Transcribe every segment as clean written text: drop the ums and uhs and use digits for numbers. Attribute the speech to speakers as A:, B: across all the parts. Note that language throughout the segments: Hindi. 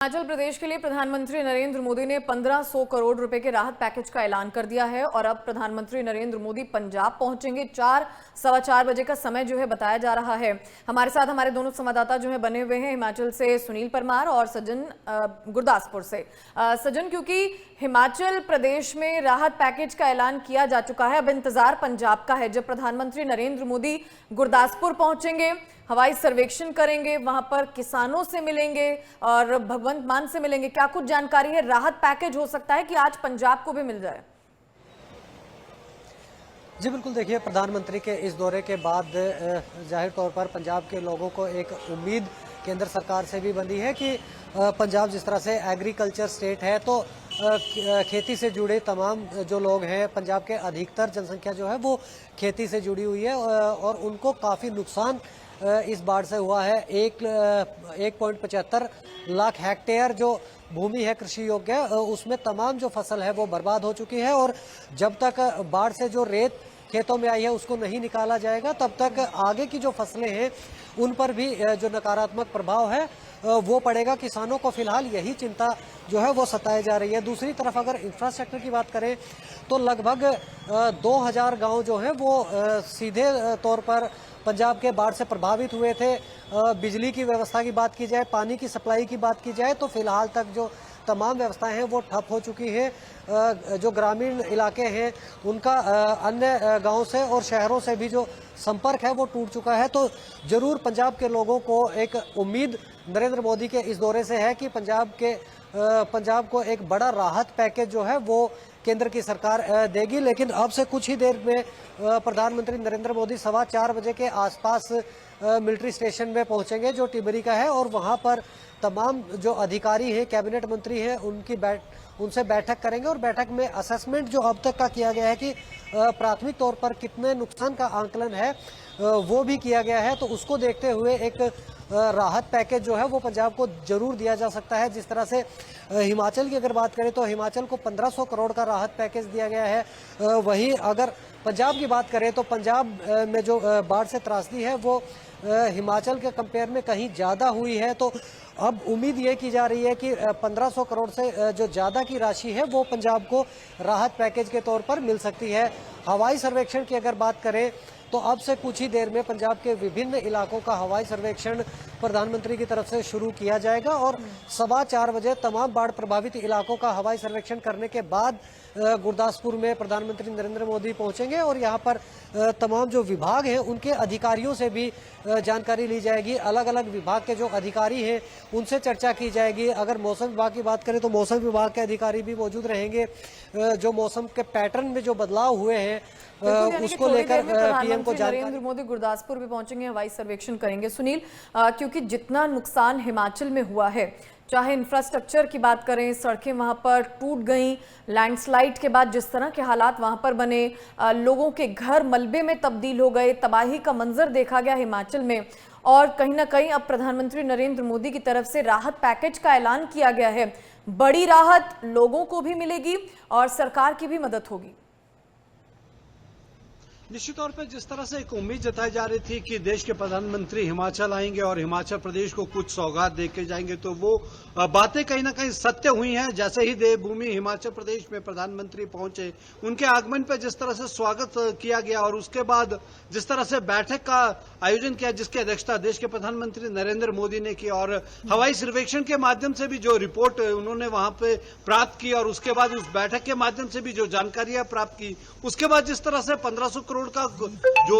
A: हिमाचल प्रदेश के लिए प्रधानमंत्री नरेंद्र मोदी ने 1500 करोड़ रुपए के राहत पैकेज का ऐलान कर दिया है और अब प्रधानमंत्री नरेंद्र मोदी पंजाब पहुंचेंगे। 4-4:15 बजे का समय जो है बताया जा रहा है। हमारे साथ हमारे दोनों संवाददाता जो है बने हुए हैं, हिमाचल से सुनील परमार और सज्जन गुरदासपुर से। सज्जन, क्योंकि हिमाचल प्रदेश में राहत पैकेज का ऐलान किया जा चुका है, अब इंतजार पंजाब का है। जब प्रधानमंत्री नरेंद्र मोदी गुरदासपुर पहुंचेंगे, हवाई सर्वेक्षण करेंगे, वहां पर किसानों से मिलेंगे और भगवंत मान से मिलेंगे। क्या कुछ जानकारी है? राहत पैकेज हो सकता है कि आज पंजाब को भी मिल जाए?
B: जी बिल्कुल, देखिए, प्रधानमंत्री के इस दौरे के बाद जाहिर तौर पर पंजाब के लोगों को एक उम्मीद केंद्र सरकार से भी बंधी है कि पंजाब जिस तरह से एग्रीकल्चर स्टेट है, तो खेती से जुड़े तमाम जो लोग हैं, पंजाब के अधिकतर जनसंख्या जो है वो खेती से जुड़ी हुई है और उनको काफ़ी नुकसान इस बाढ़ से हुआ है। 1.75 लाख हेक्टेयर जो भूमि है कृषि योग्य, उसमें तमाम जो फसल है वो बर्बाद हो चुकी है और जब तक बाढ़ से जो रेत खेतों में आई है उसको नहीं निकाला जाएगा, तब तक आगे की जो फसलें हैं उन पर भी जो नकारात्मक प्रभाव है वो पड़ेगा। किसानों को फिलहाल यही चिंता जो है वो सताई जा रही है। दूसरी तरफ अगर इंफ्रास्ट्रक्चर की बात करें तो लगभग 2000 गांव जो हैं वो सीधे तौर पर पंजाब के बाढ़ से प्रभावित हुए थे। बिजली की व्यवस्था की बात की जाए, पानी की सप्लाई की बात की जाए तो फिलहाल तक जो तमाम व्यवस्थाएं हैं वो ठप हो चुकी है। जो ग्रामीण इलाके हैं उनका अन्य गांवों से और शहरों से भी जो संपर्क है वो टूट चुका है। तो जरूर पंजाब के लोगों को एक उम्मीद नरेंद्र मोदी के इस दौरे से है कि पंजाब को एक बड़ा राहत पैकेज जो है वो केंद्र की सरकार देगी। लेकिन अब से कुछ ही देर में प्रधानमंत्री नरेंद्र मोदी 4:15 बजे के आसपास मिलिट्री स्टेशन में पहुंचेंगे जो टिबरी का है और वहां पर तमाम जो अधिकारी हैं, कैबिनेट मंत्री हैं, उनसे बैठक करेंगे और बैठक में असेसमेंट जो अब तक का किया गया है कि प्राथमिक तौर पर कितने नुकसान का आंकलन है वो भी किया गया है। तो उसको देखते हुए एक राहत पैकेज जो है वो पंजाब को जरूर दिया जा सकता है। जिस तरह से हिमाचल की अगर बात करें तो हिमाचल को 1500 करोड़ का राहत पैकेज दिया गया है। वहीं अगर पंजाब की बात करें तो पंजाब में जो बाढ़ से त्रासदी है वो हिमाचल के कंपेयर में कहीं ज़्यादा हुई है। तो अब उम्मीद ये की जा रही है कि 1500 करोड़ से जो ज़्यादा की राशि है वो पंजाब को राहत पैकेज के तौर पर मिल सकती है। हवाई सर्वेक्षण की अगर बात करें तो अब से कुछ ही देर में पंजाब के विभिन्न इलाकों का हवाई सर्वेक्षण प्रधानमंत्री की तरफ से शुरू किया जाएगा और 4:15 बजे तमाम बाढ़ प्रभावित इलाकों का हवाई सर्वेक्षण करने के बाद गुरदासपुर में प्रधानमंत्री नरेंद्र मोदी पहुंचेंगे और यहां पर तमाम जो विभाग हैं उनके अधिकारियों से भी जानकारी ली जाएगी। अलग अलग विभाग के जो अधिकारी हैं उनसे चर्चा की जाएगी। अगर मौसम विभाग की बात करें तो मौसम विभाग के अधिकारी भी मौजूद रहेंगे। जो मौसम के पैटर्न में जो बदलाव हुए हैं उसको लेकर पीएम को जानकारी।
A: नरेंद्र मोदी गुरदासपुर भी पहुंचेंगे, हवाई सर्वेक्षण करेंगे। सुनील, क्योंकि जितना नुकसान हिमाचल में हुआ है, चाहे इंफ्रास्ट्रक्चर की बात करें, सड़कें वहां पर टूट गईं, लैंडस्लाइड के बाद जिस तरह के हालात वहां पर बने, लोगों के घर मलबे में तब्दील हो गए, तबाही का मंजर देखा गया हिमाचल में और कहीं ना कहीं अब प्रधानमंत्री नरेंद्र मोदी की तरफ से राहत पैकेज का ऐलान किया गया है। बड़ी राहत लोगों को भी मिलेगी और सरकार की भी मदद होगी।
C: निश्चित तौर पर जिस तरह से एक उम्मीद जताई जा रही थी कि देश के प्रधानमंत्री हिमाचल आएंगे और हिमाचल प्रदेश को कुछ सौगात देके जाएंगे, तो वो बातें कहीं ना कहीं सत्य हुई हैं। जैसे ही देवभूमि हिमाचल प्रदेश में प्रधानमंत्री पहुंचे, उनके आगमन पर जिस तरह से स्वागत किया गया और उसके बाद जिस तरह से बैठक का आयोजन किया जिसकी अध्यक्षता देश के प्रधानमंत्री नरेंद्र मोदी ने की और हवाई सर्वेक्षण के माध्यम से भी जो रिपोर्ट उन्होंने वहां पे प्राप्त की और उसके बाद उस बैठक के माध्यम से भी जो जानकारियां प्राप्त की, उसके बाद जिस तरह से 1500 करोड़ का जो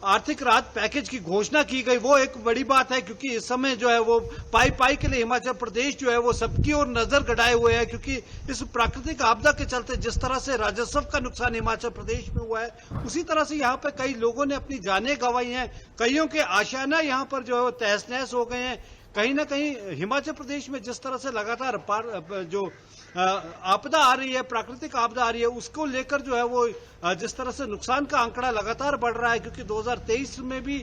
C: आर्थिक राहत पैकेज की घोषणा की गई वो एक बड़ी बात है। क्योंकि इस समय जो है वो पाई के लिए हिमाचल प्रदेश जो है वो सबकी ओर नजर गड़ाए हुए है। क्योंकि इस प्राकृतिक आपदा के चलते जिस तरह से राजस्व का नुकसान हिमाचल प्रदेश में हुआ है, उसी तरह से यहाँ पे कई लोगों ने अपनी जानें गंवाई हैं, कईयों के आशियाना यहाँ पर जो है तहस नहस हो गए हैं। कहीं ना कहीं हिमाचल प्रदेश में जिस तरह से लगातार जो आपदा आ रही है, प्राकृतिक आपदा आ रही है, उसको लेकर जो है वो जिस तरह से नुकसान का आंकड़ा लगातार बढ़ रहा है। क्योंकि 2023 में भी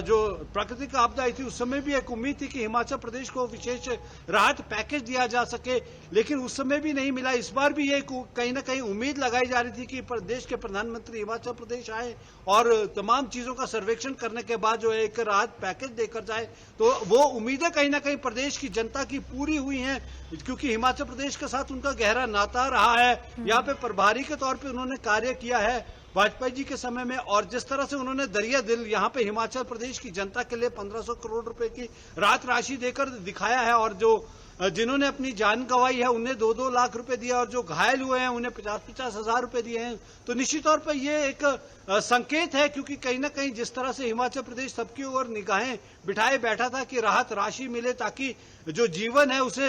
C: जो प्राकृतिक आपदा आई थी उस समय भी एक उम्मीद थी कि हिमाचल प्रदेश को विशेष राहत पैकेज दिया जा सके, लेकिन उस समय भी नहीं मिला। इस बार भी ये कहीं ना कहीं उम्मीद लगाई जा रही थी कि देश के प्रधानमंत्री हिमाचल प्रदेश आए और तमाम चीजों का सर्वेक्षण करने के बाद जो है एक राहत पैकेज देकर जाए। तो वो उम्मीदें कहीं ना कहीं प्रदेश की जनता की पूरी हुई हैं, क्योंकि हिमाचल प्रदेश के साथ उनका गहरा नाता रहा है। यहाँ पे प्रभारी के तौर पे उन्होंने कार्य किया है वाजपेयी जी के समय में, और जिस तरह से उन्होंने दरिया दिल यहाँ पे हिमाचल प्रदेश की जनता के लिए 1500 करोड़ रुपए की राहत राशि देकर दिखाया है, और जो जिन्होंने अपनी जान गंवाई है उन्हें 2-2 लाख रुपए दिया, और जो घायल हुए हैं उन्हें 50-50 हजार रुपए दिए हैं। तो निश्चित तौर पर ये एक संकेत है, क्योंकि कहीं ना कहीं जिस तरह से हिमाचल प्रदेश सबकी ओर निगाहें बिठाए बैठा था कि राहत राशि मिले ताकि जो जीवन है उसे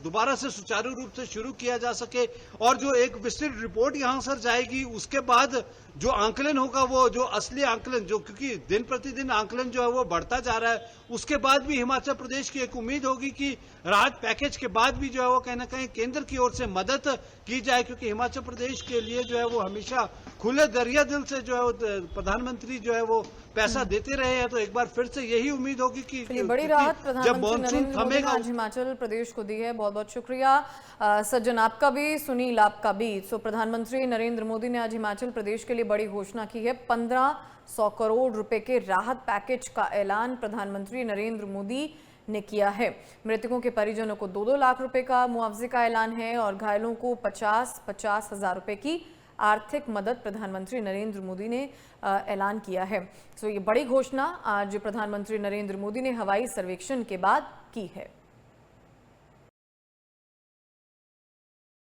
C: दोबारा से सुचारू रूप से शुरू किया जा सके, और जो एक विस्तृत रिपोर्ट यहां सर जाएगी उसके बाद जो आंकलन होगा वो जो असली आंकलन, जो क्योंकि दिन प्रतिदिन आंकलन जो है वो बढ़ता जा रहा है, उसके बाद भी हिमाचल प्रदेश की एक उम्मीद होगी कि राहत पैकेज के बाद भी जो है वो कहीं ना कहीं केंद्र की ओर से मदद की जाए, क्योंकि हिमाचल प्रदेश के लिए जो है वो हमेशा खुले दरिया दिल से जो है वो प्रधानमंत्री जो है वो पैसा देते रहे हैं। तो एक बार फिर से यही उम्मीद होगी कि
A: चलिए, बड़ी राहत
C: जब
A: प्रधानमंत्री
C: मानसून
A: नरेंद्र मोदी ने
C: थमेगा।
A: आज हिमाचल प्रदेश को दी है। बहुत बहुत शुक्रिया सज्जन आपका भी, सुनील आपका भी। सो प्रधानमंत्री नरेंद्र मोदी ने आज हिमाचल प्रदेश के लिए बड़ी घोषणा की है। 1500 करोड़ रुपए के राहत पैकेज का ऐलान प्रधानमंत्री नरेंद्र मोदी ने किया है। मृतकों के परिजनों को 2-2 लाख रुपए का मुआवजे का ऐलान है, और घायलों को 50-50 हजार रुपए की आर्थिक मदद प्रधानमंत्री नरेंद्र मोदी ने ऐलान किया है। सो ये बड़ी घोषणा आज प्रधानमंत्री नरेंद्र मोदी ने हवाई सर्वेक्षण के बाद की है।